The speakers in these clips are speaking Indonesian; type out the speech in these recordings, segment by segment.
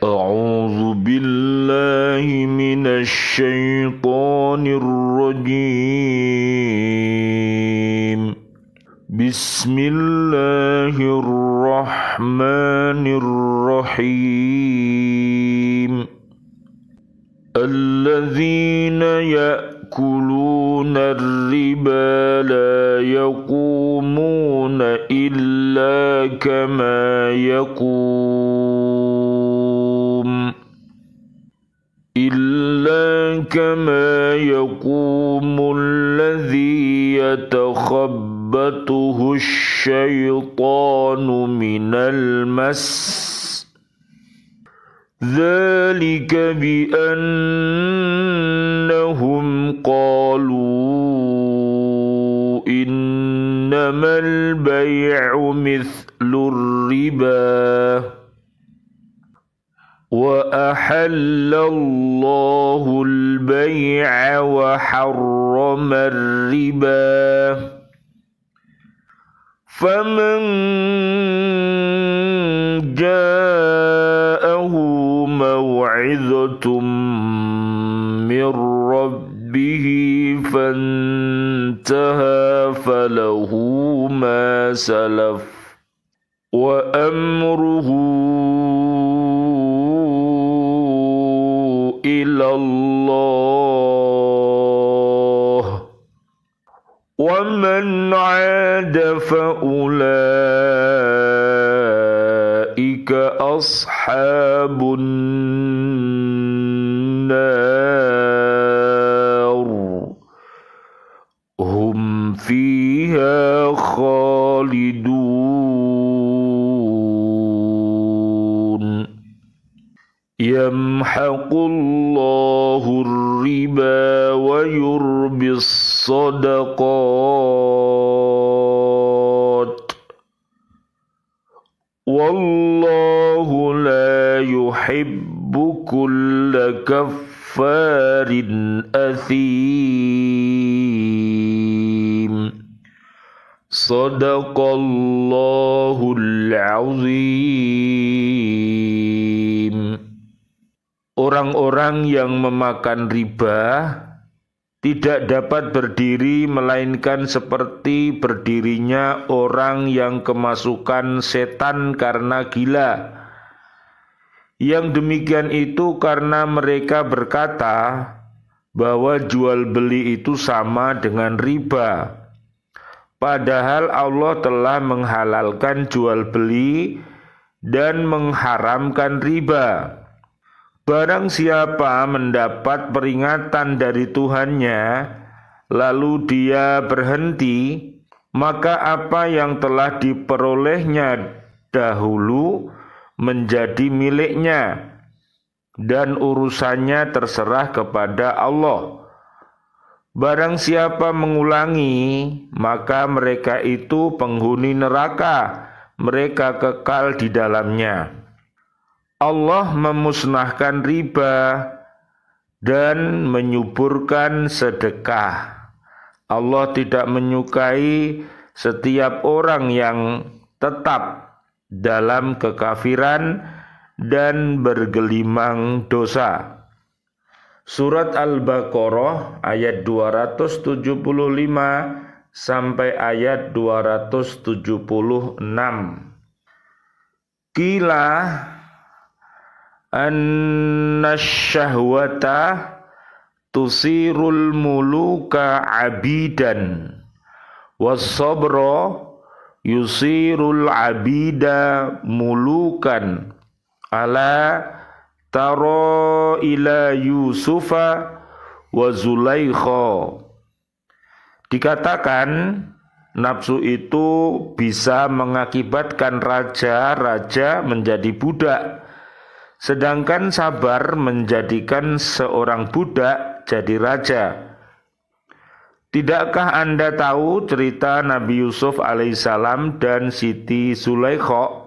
أعوذ بالله من الشيطان الرجيم. بسم الله الرحمن الرحيم. الذين يأكلون الربا لا يقومون إلا كما يقوم الذي يتخبطه الشيطان من المس. ذلك بأنهم قالوا إنما البيع مثل الربا وأحل الله البيع وحرم الربا فمن جاءه موعظة من ربه فانتهى فله ما سلف وأمره إلى الله ومن عاد فأولئك أصحاب النار هم فيها خالدون. يمحق الله الربا ويربي الصدقات والله لا يحب كل كفار أثيم. صدق الله العظيم. Orang-orang yang memakan riba tidak dapat berdiri melainkan seperti berdirinya orang yang kemasukan setan karena gila. Yang demikian itu karena mereka berkata bahwa jual beli itu sama dengan riba. Padahal Allah telah menghalalkan jual beli dan mengharamkan riba. Barang siapa mendapat peringatan dari Tuhannya, lalu dia berhenti, maka apa yang telah diperolehnya dahulu menjadi miliknya, dan urusannya terserah kepada Allah. Barang siapa mengulangi, maka mereka itu penghuni neraka, mereka kekal di dalamnya. Allah memusnahkan riba dan menyuburkan sedekah. Allah tidak menyukai setiap orang yang tetap dalam kekafiran dan bergelimang dosa. Surat Al-Baqarah ayat 275 sampai ayat 276. Qila anna syahwata tusirul muluka abidan was-sabra yusirul abida mulukan ala tara ila Yusufa wa Zulaikha. Dikatakan nafsu itu bisa mengakibatkan raja-raja menjadi budak, sedangkan sabar menjadikan seorang budak jadi raja. Tidakkah Anda tahu cerita Nabi Yusuf alaihissalam dan Siti Zulaikha?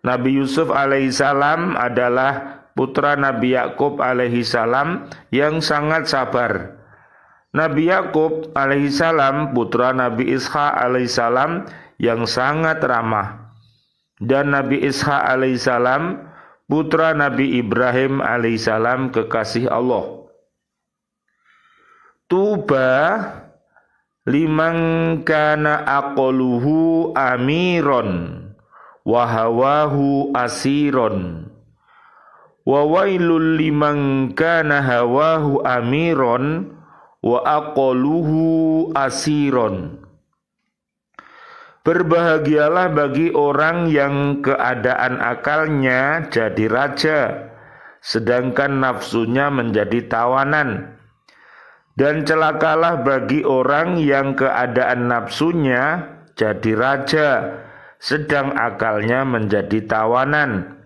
Nabi Yusuf alaihissalam adalah putra Nabi Yakub alaihissalam yang sangat sabar. Nabi Yakub alaihissalam putra Nabi Ishak alaihissalam yang sangat ramah. Dan Nabi Ishak alaihissalam putra Nabi Ibrahim alaihissalam kekasih Allah. Tuba liman kana aqluhu amiron wa hawahu asiron wa wailul liman kana hawahu amiron wa aqluhu asiron. Berbahagialah bagi orang yang keadaan akalnya jadi raja, sedangkan nafsunya menjadi tawanan. Dan celakalah bagi orang yang keadaan nafsunya jadi raja, sedang akalnya menjadi tawanan.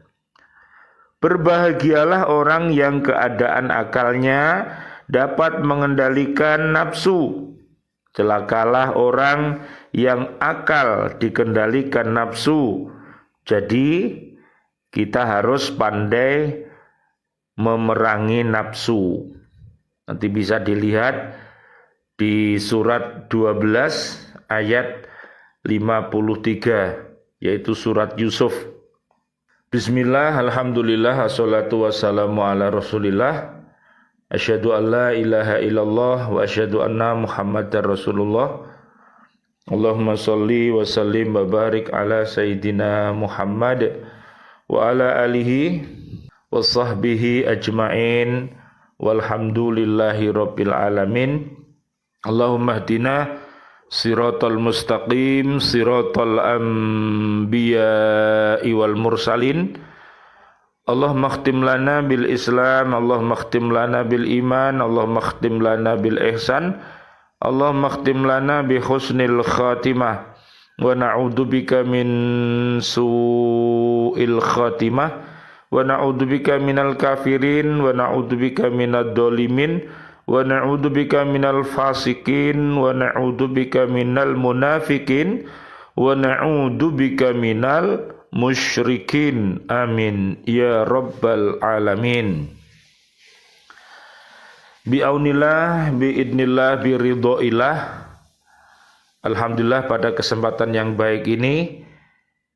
Berbahagialah orang yang keadaan akalnya dapat mengendalikan nafsu. Celakalah orang yang akal dikendalikan nafsu. Jadi kita harus pandai memerangi nafsu. Nanti bisa dilihat di surat 12 ayat 53, yaitu surat Yusuf. Bismillah, alhamdulillah, assalatu wassalamu ala rasulillah. Asyhadu an la ilaha illallah wa asyhadu anna Muhammadar Rasulullah. Allahumma sholli wa sallim wa barik ala sayyidina Muhammad wa ala alihi wa sahbihi ajma'in walhamdulillahi rabbil alamin. Allahumma hdina siratal mustaqim siratal anbiya'i wal mursalin. Allahumma khtim lana bil Islam, Allahumma khtim lana bil iman, Allahumma khtim lana bil ihsan, Allahumma khtim lana bi husnil khatimah wa na'udzubika min su'il khatimah wa na'udzubika minal kafirin wa na'udzubika minad dolimin wa na'udzubika minal fasikin wa na'udzubika minal munafikin wa na'udzubika minal musyrikin. Amin ya rabbal alamin. Bi'aunillah, bi'idnillah, biridhoillah. Alhamdulillah, pada kesempatan yang baik ini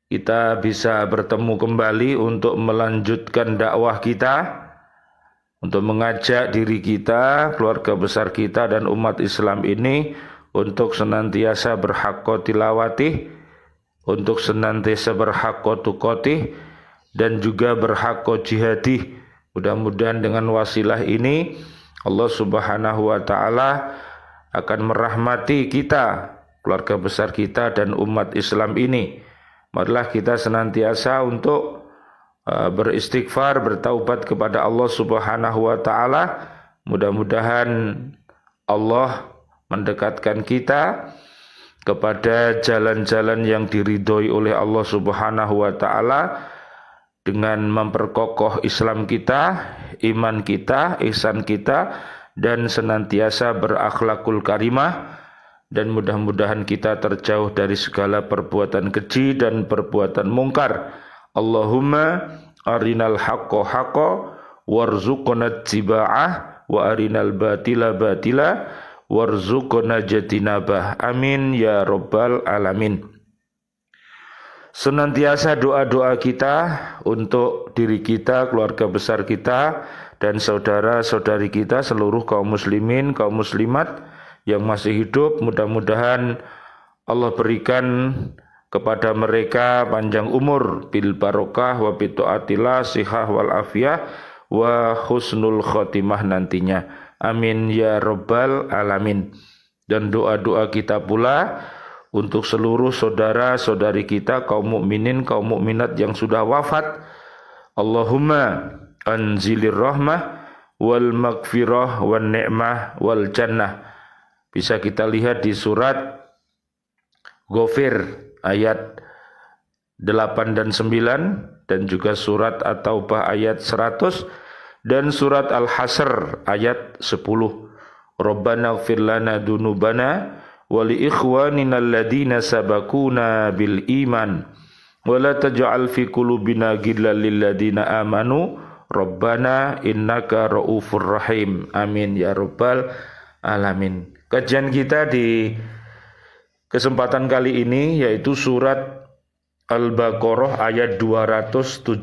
kita bisa bertemu kembali untuk melanjutkan dakwah kita, untuk mengajak diri kita, keluarga besar kita dan umat Islam ini untuk senantiasa berhaqqa tilawatih, untuk senantiasa berhaqqa tuqatih, dan juga berhaqqa jihadih. Mudah-mudahan dengan wasilah ini Allah subhanahu wa ta'ala akan merahmati kita, keluarga besar kita dan umat Islam ini. Marilah kita senantiasa untuk beristighfar, bertaubat kepada Allah subhanahu wa ta'ala. Mudah-mudahan Allah mendekatkan kita kepada jalan-jalan yang diridhoi oleh Allah subhanahu wa ta'ala, dengan memperkokoh Islam kita, iman kita, ihsan kita, dan senantiasa berakhlakul karimah. Dan mudah-mudahan kita terjauh dari segala perbuatan keji dan perbuatan mungkar. Allahumma arinal haqqo haqqo warzuqna tiba'ah wa arinal batila batila warzuqna jatinabah. Amin ya rabbal alamin. Senantiasa doa-doa kita untuk diri kita, keluarga besar kita, dan saudara-saudari kita, seluruh kaum muslimin, kaum muslimat yang masih hidup. Mudah-mudahan Allah berikan kepada mereka panjang umur, bil barokah wa bitaatillah, sihah wal afiyah wa husnul khotimah nantinya. Amin ya rabbal alamin. Dan doa-doa kita pula untuk seluruh saudara-saudari kita, kaum mukminin, kaum mukminat yang sudah wafat. Allahumma anzilir rahmah wal maghfirah wan ni'mah wal jannah. Bisa kita lihat di surat Ghafir ayat 8 dan 9, dan juga surat At-Taubah ayat 100, dan surat Al-Hasr ayat 10. Rabbana ighfir lana dunubana wali ikhwanina alladhina sabakuna bil iman wala taj'al fi qulubina ghillan lil ladzina amanu rabbana innaka raufur rahim. Amin ya rabbal alamin. Kajian kita di kesempatan kali ini yaitu surat Al-Baqarah ayat 275.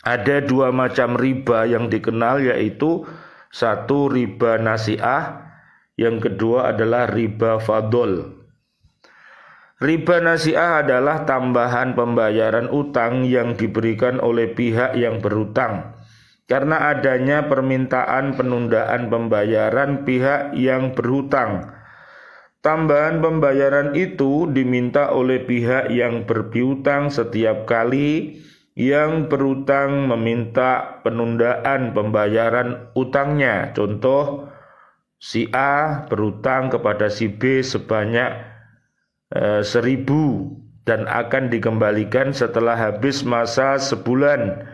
Ada dua macam riba yang dikenal, yaitu satu riba nasi'ah, yang kedua adalah riba fadl. Riba nasi'ah adalah tambahan pembayaran utang yang diberikan oleh pihak yang berutang karena adanya permintaan penundaan pembayaran pihak yang berhutang. Tambahan pembayaran itu diminta oleh pihak yang berpiutang setiap kali yang berutang meminta penundaan pembayaran utangnya. Contoh, si A berutang kepada si B sebanyak 1.000 dan akan dikembalikan setelah habis masa sebulan.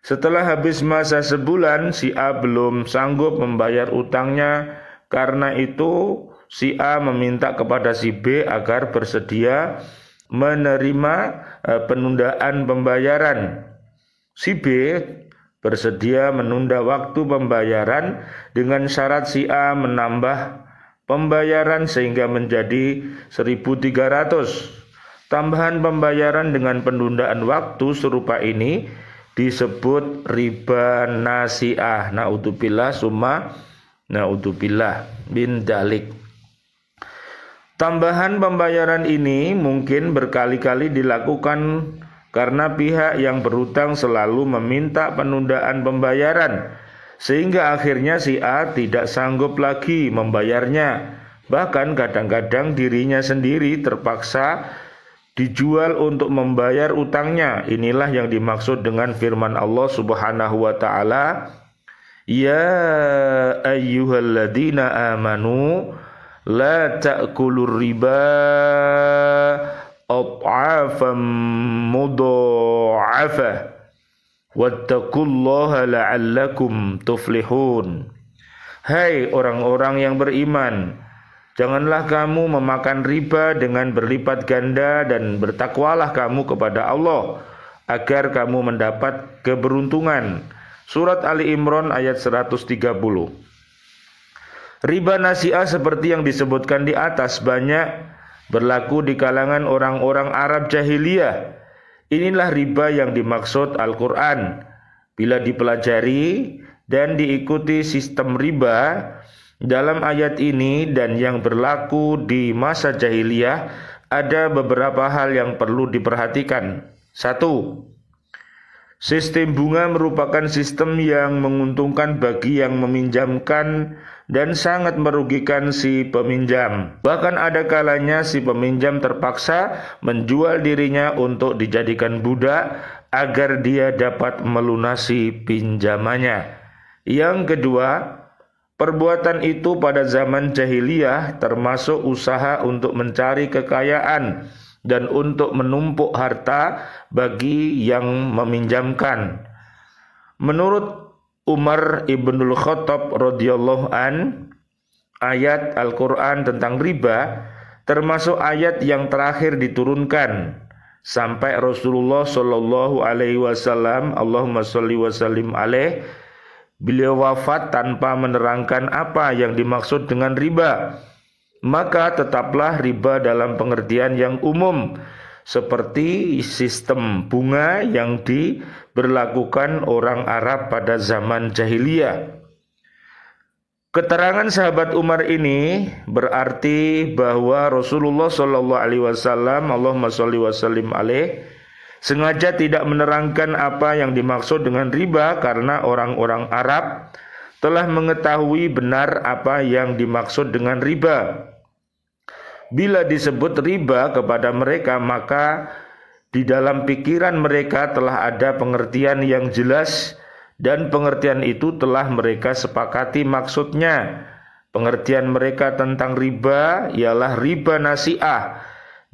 Setelah habis masa sebulan, si A belum sanggup membayar utangnya. Karena itu, si A meminta kepada si B agar bersedia menerima penundaan pembayaran. Si B bersedia menunda waktu pembayaran dengan syarat si A menambah pembayaran sehingga menjadi 1.300. Tambahan pembayaran dengan penundaan waktu serupa ini disebut riba nasi'ah. Na'udzubillah summa na'udzubillah bin dalik. Tambahan pembayaran ini mungkin berkali-kali dilakukan karena pihak yang berutang selalu meminta penundaan pembayaran, sehingga akhirnya si A tidak sanggup lagi membayarnya. Bahkan kadang-kadang dirinya sendiri terpaksa dijual untuk membayar utangnya. Inilah yang dimaksud dengan firman Allah Subhanahu wa taala, "Ya ayyuhalladzina amanu la ta'kulur riba ad'afan mudha'afah wattaqullaha la'allakum tuflihun." Hai orang-orang yang beriman, janganlah kamu memakan riba dengan berlipat ganda dan bertakwalah kamu kepada Allah agar kamu mendapat keberuntungan. Surat Ali Imran ayat 130. Riba nasi'ah seperti yang disebutkan di atas banyak berlaku di kalangan orang-orang Arab jahiliyah. Inilah riba yang dimaksud Al-Quran. Bila dipelajari dan diikuti sistem riba dalam ayat ini dan yang berlaku di masa jahiliyah, ada beberapa hal yang perlu diperhatikan. 1. Sistem bunga merupakan sistem yang menguntungkan bagi yang meminjamkan dan sangat merugikan si peminjam. Bahkan ada kalanya si peminjam terpaksa menjual dirinya untuk dijadikan budak agar dia dapat melunasi pinjamannya. Yang kedua, perbuatan itu pada zaman jahiliyah termasuk usaha untuk mencari kekayaan dan untuk menumpuk harta bagi yang meminjamkan. Menurut Umar ibnul Khattab radhiyallahu an, ayat Al-Quran tentang riba termasuk ayat yang terakhir diturunkan sampai Rasulullah Shallallahu Alaihi Wasallam, Allahumma sholli wa sallim alaih, beliau wafat tanpa menerangkan apa yang dimaksud dengan riba. Maka tetaplah riba dalam pengertian yang umum, seperti sistem bunga yang diberlakukan orang Arab pada zaman jahiliyah. Keterangan sahabat Umar ini berarti bahwa Rasulullah Shallallahu Alaihi Wasallam, Allahumma sholli wa sallim alaih, sengaja tidak menerangkan apa yang dimaksud dengan riba karena orang-orang Arab telah mengetahui benar apa yang dimaksud dengan riba. Bila disebut riba kepada mereka, maka di dalam pikiran mereka telah ada pengertian yang jelas dan pengertian itu telah mereka sepakati maksudnya. Pengertian mereka tentang riba ialah riba nasi'ah,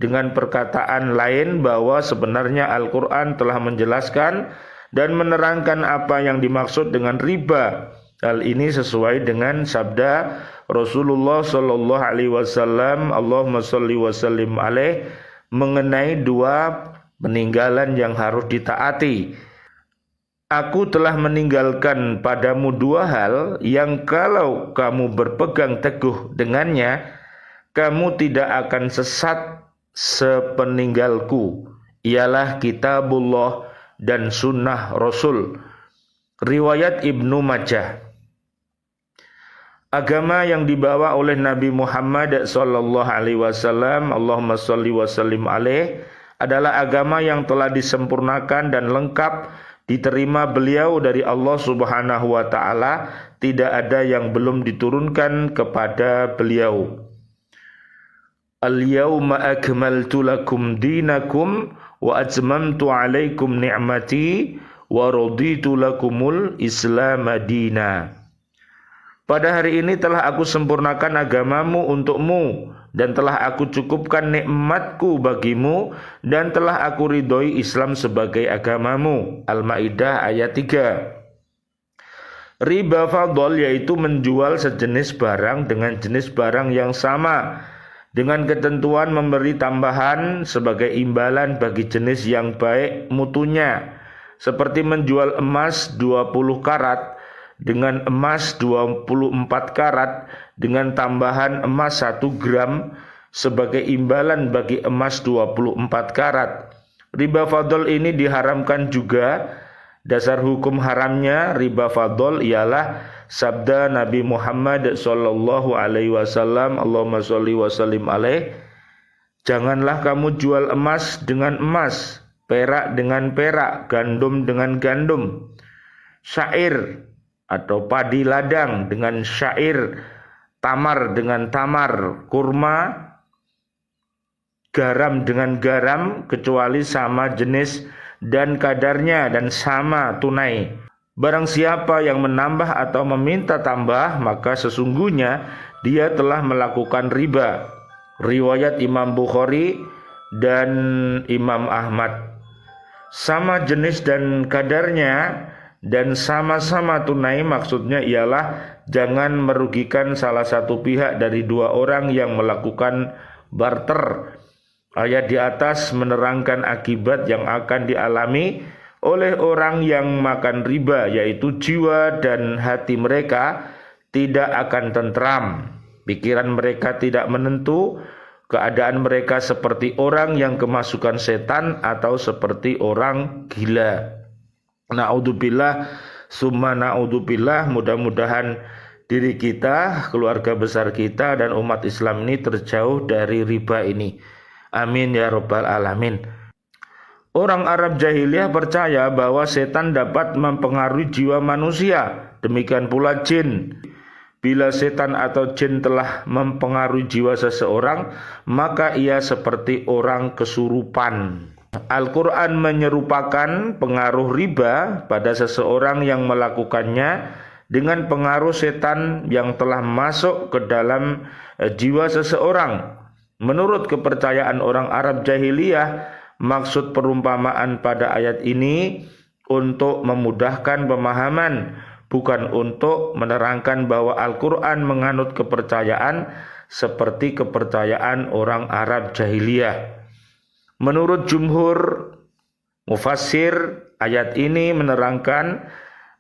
dengan perkataan lain bahwa sebenarnya Al-Quran telah menjelaskan dan menerangkan apa yang dimaksud dengan riba. Hal ini sesuai dengan sabda Rasulullah Shallallahu Alaihi Wasallam, Allahumma sholli wa sallim alaih, mengenai dua peninggalan yang harus ditaati. Aku telah meninggalkan padamu dua hal yang kalau kamu berpegang teguh dengannya, kamu tidak akan sesat sepeninggalku. Ialah kitabullah dan sunnah Rasul. Riwayat Ibnu Majah. Agama yang dibawa oleh Nabi Muhammad sallallahu alaihi wasallam, Allahumma shalli wa sallim alaih, adalah agama yang telah disempurnakan dan lengkap diterima beliau dari Allah Subhanahu wa taala, tidak ada yang belum diturunkan kepada beliau. Al-yawma akmaltu lakum dinakum wa atmamtu alaikum ni'mati wa raditu lakumul Islam madina. Pada hari ini telah aku sempurnakan agamamu untukmu, dan telah aku cukupkan nikmatku bagimu, dan telah aku ridhoi Islam sebagai agamamu. Al-Maidah ayat 3. Riba fadl yaitu menjual sejenis barang dengan jenis barang yang sama, dengan ketentuan memberi tambahan sebagai imbalan bagi jenis yang baik mutunya, seperti menjual emas 20 karat dengan emas 24 karat dengan tambahan emas 1 gram sebagai imbalan bagi emas 24 karat. Riba fadl ini diharamkan juga. Dasar hukum haramnya riba fadl ialah sabda Nabi Muhammad sallallahu alaihi wasallam, Allahumma shalli wa sallim alaih, janganlah kamu jual emas dengan emas, perak dengan perak, gandum dengan gandum, syair atau padi ladang dengan syair, tamar dengan tamar, kurma, garam dengan garam, kecuali sama jenis dan kadarnya dan sama tunai. Barang siapa yang menambah atau meminta tambah, maka sesungguhnya dia telah melakukan riba. Riwayat Imam Bukhari dan Imam Ahmad. Sama jenis dan kadarnya dan sama-sama tunai maksudnya ialah jangan merugikan salah satu pihak dari dua orang yang melakukan barter. Ayat di atas menerangkan akibat yang akan dialami oleh orang yang makan riba, yaitu jiwa dan hati mereka tidak akan tentram, pikiran mereka tidak menentu, keadaan mereka seperti orang yang kemasukan setan atau seperti orang gila. Na'udzubillah summa na'udzubillah, mudah-mudahan diri kita, keluarga besar kita dan umat Islam ini terjauh dari riba ini. Amin ya rabbal alamin. Orang Arab jahiliyah percaya bahwa setan dapat mempengaruhi jiwa manusia. Demikian pula jin. Bila setan atau jin telah mempengaruhi jiwa seseorang, maka ia seperti orang kesurupan. Al-Quran menyerupakan pengaruh riba pada seseorang yang melakukannya dengan pengaruh setan yang telah masuk ke dalam jiwa seseorang. Menurut kepercayaan orang Arab jahiliyah, maksud perumpamaan pada ayat ini untuk memudahkan pemahaman, bukan untuk menerangkan bahwa Al-Quran menganut kepercayaan seperti kepercayaan orang Arab jahiliyah. Menurut jumhur mufassir, ayat ini menerangkan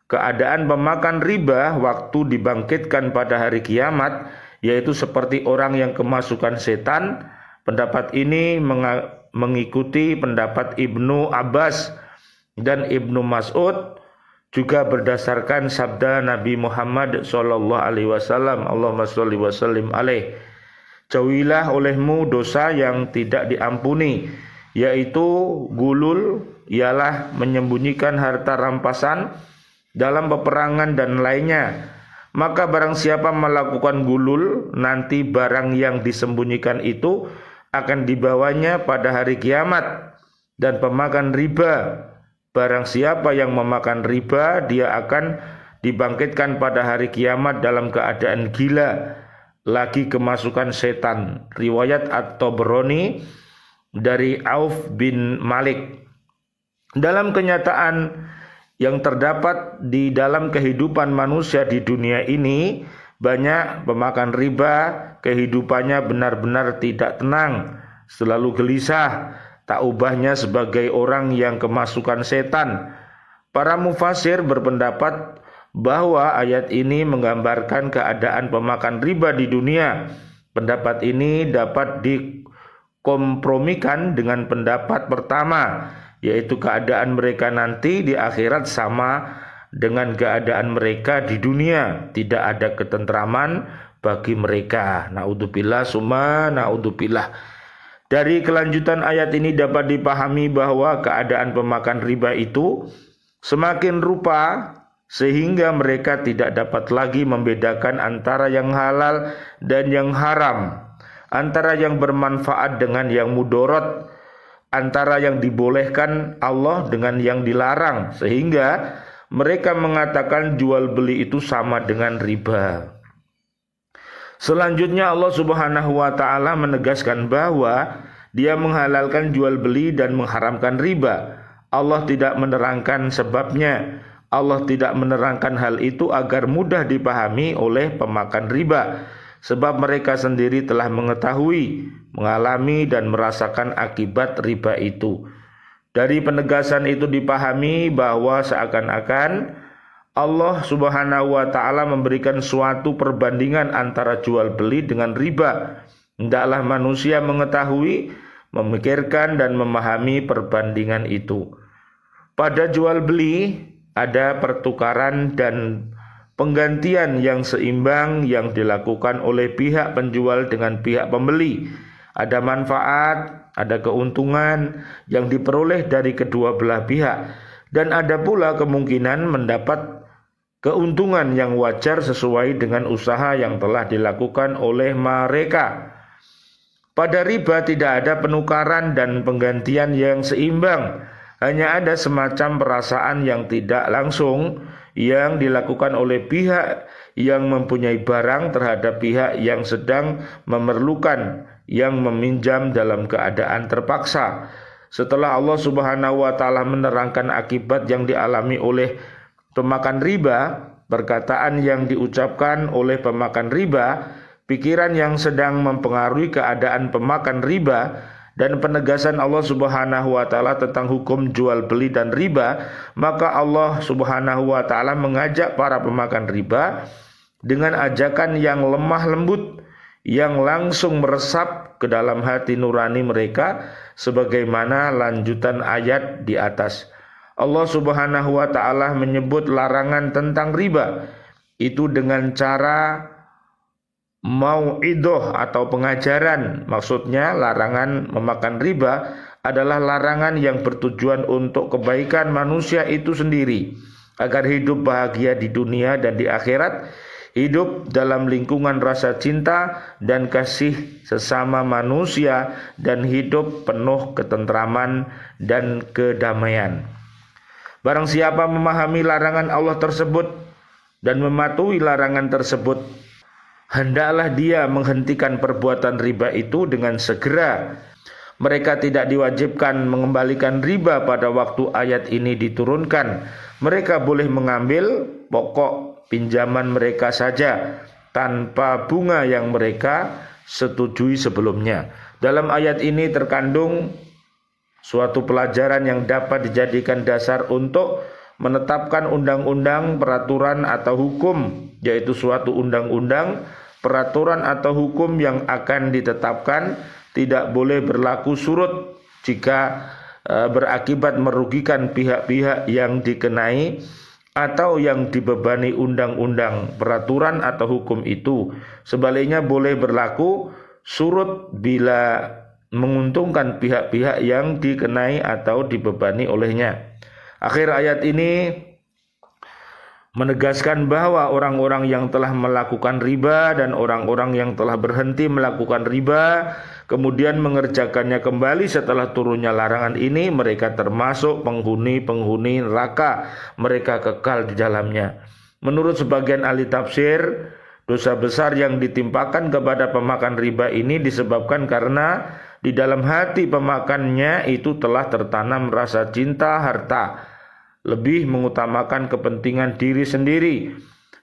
keadaan pemakan riba waktu dibangkitkan pada hari kiamat, yaitu seperti orang yang kemasukan setan. Pendapat ini mengikuti pendapat Ibnu Abbas dan Ibnu Mas'ud, juga berdasarkan sabda Nabi Muhammad sallallahu alaihi wasallam, Allahumma shalli wa sallim alaih, jauhilah olehmu dosa yang tidak diampuni, yaitu gulul, ialah menyembunyikan harta rampasan dalam peperangan dan lainnya. Maka barang siapa melakukan gulul, nanti barang yang disembunyikan itu akan dibawanya pada hari kiamat. Dan pemakan riba, barang siapa yang memakan riba, dia akan dibangkitkan pada hari kiamat dalam keadaan gila, lagi kemasukan setan. Riwayat At-Tabrani dari Auf bin Malik. Dalam kenyataan yang terdapat di dalam kehidupan manusia di dunia ini, banyak pemakan riba kehidupannya benar-benar tidak tenang, selalu gelisah, tak ubahnya sebagai orang yang kemasukan setan. Para mufassir berpendapat bahwa ayat ini menggambarkan keadaan pemakan riba di dunia. Pendapat ini dapat dikompromikan dengan pendapat pertama, yaitu keadaan mereka nanti di akhirat sama dengan keadaan mereka di dunia, tidak ada ketentraman bagi mereka. Naudzubillah summa naudzubillah. Dari kelanjutan ayat ini dapat dipahami bahwa keadaan pemakan riba itu semakin rupa sehingga mereka tidak dapat lagi membedakan antara yang halal dan yang haram, antara yang bermanfaat dengan yang mudorot, antara yang dibolehkan Allah dengan yang dilarang, sehingga mereka mengatakan jual beli itu sama dengan riba. Selanjutnya Allah Subhanahu wa taala menegaskan bahwa Dia menghalalkan jual beli dan mengharamkan riba. Allah tidak menerangkan sebabnya. Allah tidak menerangkan hal itu agar mudah dipahami oleh pemakan riba, sebab mereka sendiri telah mengetahui, mengalami dan merasakan akibat riba itu. Dari penegasan itu dipahami bahwa seakan-akan Allah Subhanahu wa taala memberikan suatu perbandingan antara jual beli dengan riba. Hendaklah manusia mengetahui, memikirkan dan memahami perbandingan itu. Pada jual beli ada pertukaran dan penggantian yang seimbang yang dilakukan oleh pihak penjual dengan pihak pembeli. Ada manfaat, ada keuntungan yang diperoleh dari kedua belah pihak, dan ada pula kemungkinan mendapat keuntungan yang wajar sesuai dengan usaha yang telah dilakukan oleh mereka. Pada riba tidak ada penukaran dan penggantian yang seimbang, hanya ada semacam perasaan yang tidak langsung yang dilakukan oleh pihak yang mempunyai barang terhadap pihak yang sedang memerlukan, yang meminjam dalam keadaan terpaksa. Setelah Allah Subhanahu wa taala menerangkan akibat yang dialami oleh pemakan riba, perkataan yang diucapkan oleh pemakan riba, pikiran yang sedang mempengaruhi keadaan pemakan riba, dan penegasan Allah Subhanahu wa taala tentang hukum jual beli dan riba, maka Allah Subhanahu wa taala mengajak para pemakan riba dengan ajakan yang lemah lembut, yang langsung meresap ke dalam hati nurani mereka, sebagaimana lanjutan ayat di atas. Allah Subhanahu wa taala menyebut larangan tentang riba itu dengan cara mau'idoh atau pengajaran. Maksudnya larangan memakan riba adalah larangan yang bertujuan untuk kebaikan manusia itu sendiri, agar hidup bahagia di dunia dan di akhirat, hidup dalam lingkungan rasa cinta dan kasih sesama manusia, dan hidup penuh ketentraman dan kedamaian. Barang siapa memahami larangan Allah tersebut dan mematuhi larangan tersebut, hendaklah dia menghentikan perbuatan riba itu dengan segera. Mereka tidak diwajibkan mengembalikan riba pada waktu ayat ini diturunkan. Mereka boleh mengambil pokok pinjaman mereka saja tanpa bunga yang mereka setujui sebelumnya. Dalam ayat ini terkandung suatu pelajaran yang dapat dijadikan dasar untuk menetapkan undang-undang, peraturan atau hukum, yaitu suatu undang-undang, peraturan atau hukum yang akan ditetapkan tidak boleh berlaku surut jika berakibat merugikan pihak-pihak yang dikenai atau yang dibebani undang-undang, peraturan atau hukum itu. Sebaliknya boleh berlaku surut bila menguntungkan pihak-pihak yang dikenai atau dibebani olehnya. Akhir ayat ini menegaskan bahwa orang-orang yang telah melakukan riba dan orang-orang yang telah berhenti melakukan riba kemudian mengerjakannya kembali setelah turunnya larangan ini, mereka termasuk penghuni-penghuni neraka, mereka kekal di dalamnya. Menurut sebagian ahli tafsir, dosa besar yang ditimpakan kepada pemakan riba ini disebabkan karena di dalam hati pemakannya itu telah tertanam rasa cinta harta, lebih mengutamakan kepentingan diri sendiri,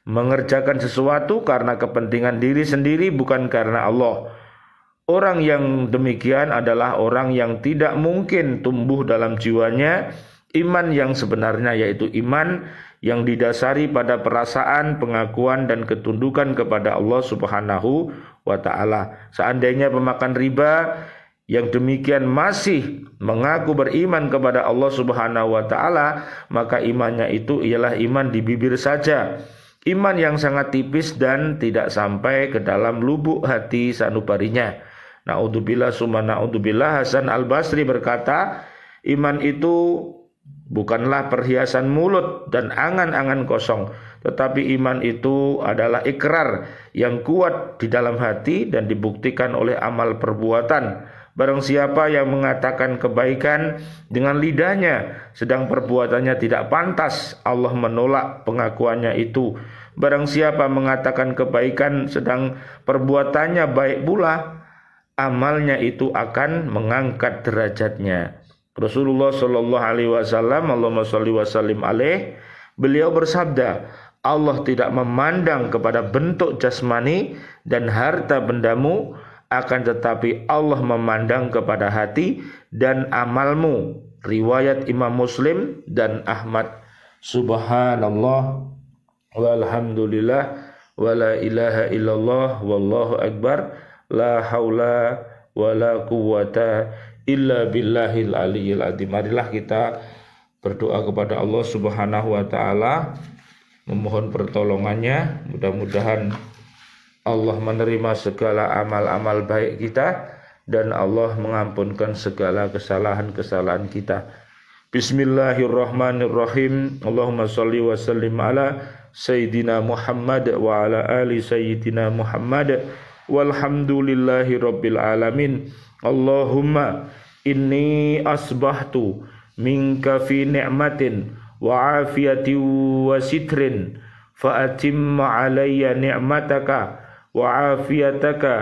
mengerjakan sesuatu karena kepentingan diri sendiri bukan karena Allah. Orang yang demikian adalah orang yang tidak mungkin tumbuh dalam jiwanya iman yang sebenarnya, yaitu iman yang didasari pada perasaan, pengakuan dan ketundukan kepada Allah Subhanahu wa taala. Seandainya pemakan riba yang demikian masih mengaku beriman kepada Allah Subhanahu wa taala, maka imannya itu ialah iman di bibir saja. Iman yang sangat tipis dan tidak sampai ke dalam lubuk hati sanubarinya. Na'udzubillah summa na'udzubillah. Hasan Al-Basri berkata, iman itu bukanlah perhiasan mulut dan angan-angan kosong, tetapi iman itu adalah ikrar yang kuat di dalam hati dan dibuktikan oleh amal perbuatan. Barang siapa yang mengatakan kebaikan dengan lidahnya, sedang perbuatannya tidak pantas, Allah menolak pengakuannya itu. Barang siapa mengatakan kebaikan sedang perbuatannya baik pula, amalnya itu akan mengangkat derajatnya. Rasulullah Shallallahu Alaihi Wasallam, Allahumma sholli wa sallim alaih, beliau bersabda, Allah tidak memandang kepada bentuk jasmani dan harta bendamu, akan tetapi Allah memandang kepada hati dan amalmu. Riwayat Imam Muslim dan Ahmad. Subhanallah walhamdulillah wala ilaha illallah wallahu akbar la haula wala quwata illa billahil aliyyil adzim. Marilah kita berdoa kepada Allah Subhanahu wa taala, memohon pertolongannya. Mudah-mudahan Allah menerima segala amal-amal baik kita dan Allah mengampunkan segala kesalahan-kesalahan kita. Bismillahirrahmanirrahim. Allahumma sholli wa sallim ala Sayyidina Muhammad wa ala ali Sayyidina Muhammad walhamdulillahi rabbil alamin. Allahumma inni asbahtu minka fi ni'matin wa afiyatin wa sitrin fa atimma alayya ni'mataka wa afiyataka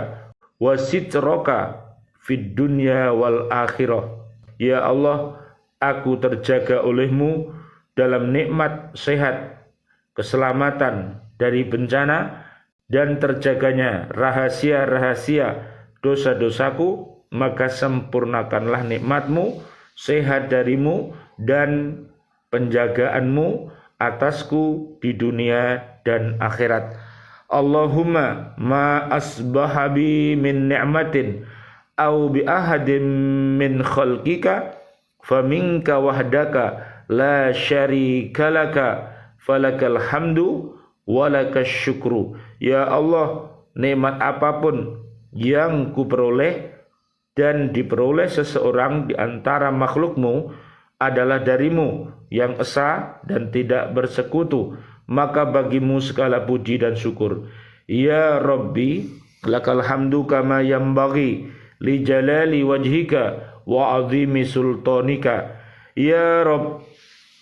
wa sitraka fid dunya wal akhirah. Ya Allah, aku terjaga olehmu dalam nikmat sehat, keselamatan dari bencana, dan terjaganya rahasia-rahasia dosa-dosaku, maka sempurnakanlah nikmatmu, sehat darimu, dan penjagaanmu atasku di dunia dan akhirat. Allahumma ma asbaha bi min ni'matin aw bi ahadin min khalqika faminka wahdaka la syarika laka falakal hamdu walakas syukru. Ya Allah, nikmat apapun yang kuperoleh dan diperoleh seseorang di antara makhlukmu adalah darimu yang esa dan tidak bersekutu, maka bagimu segala puji dan syukur. Ya Rabbi, lakal hamdu kama yambaghi li jalali wajhika wa azimi sultanika. Ya Rabb,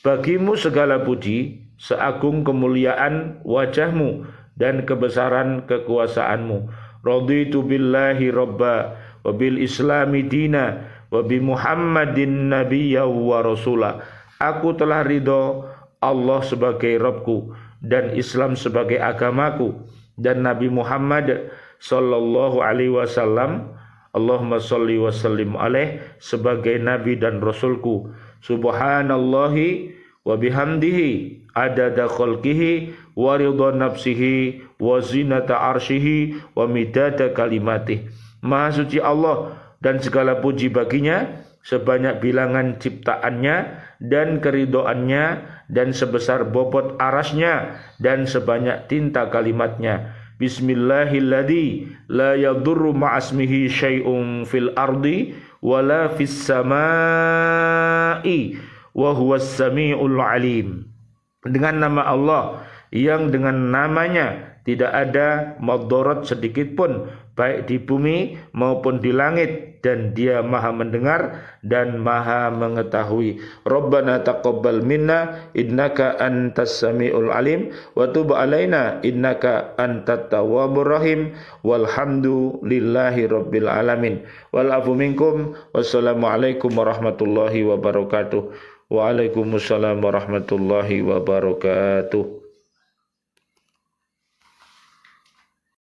bagimu segala puji seagung kemuliaan wajahmu dan kebesaran kekuasaanmu. Raditu billahi rabba wa bil islami dina wa bi Muhammadin nabiyya wa rasula. Aku telah ridho Allah sebagai Rabbku dan Islam sebagai agamaku dan Nabi Muhammad sallallahu alaihi wasallam, Allahumma sholli wa sallim alaih, sebagai Nabi dan Rasulku. Subhanallahi wa bihamdihi adada khalqihi wa ridha nafsihi wa zinata arshihi wa midada kalimatih. Maha suci Allah dan segala puji baginya sebanyak bilangan ciptaannya dan keridhoannya dan sebesar bobot arasnya dan sebanyak tinta kalimatnya. Bismillahilladzi la yadurru ma'asmihi syai'un fil ardi wala fis samai wa huwas samiul alim. Dengan nama Allah yang dengan namanya tidak ada madarat sedikit pun baik di bumi maupun di langit, dan Dia Maha mendengar dan Maha mengetahui. Rabbana taqabbal minna innaka antas samiul alim wa tub alaina innaka antat tawwabur rahim walhamdulillahi rabbil alamin. Wal afu minkum. Wassalamu alaikum warahmatullahi wabarakatuh. Waalaikumsalam warahmatullahi wabarakatuh.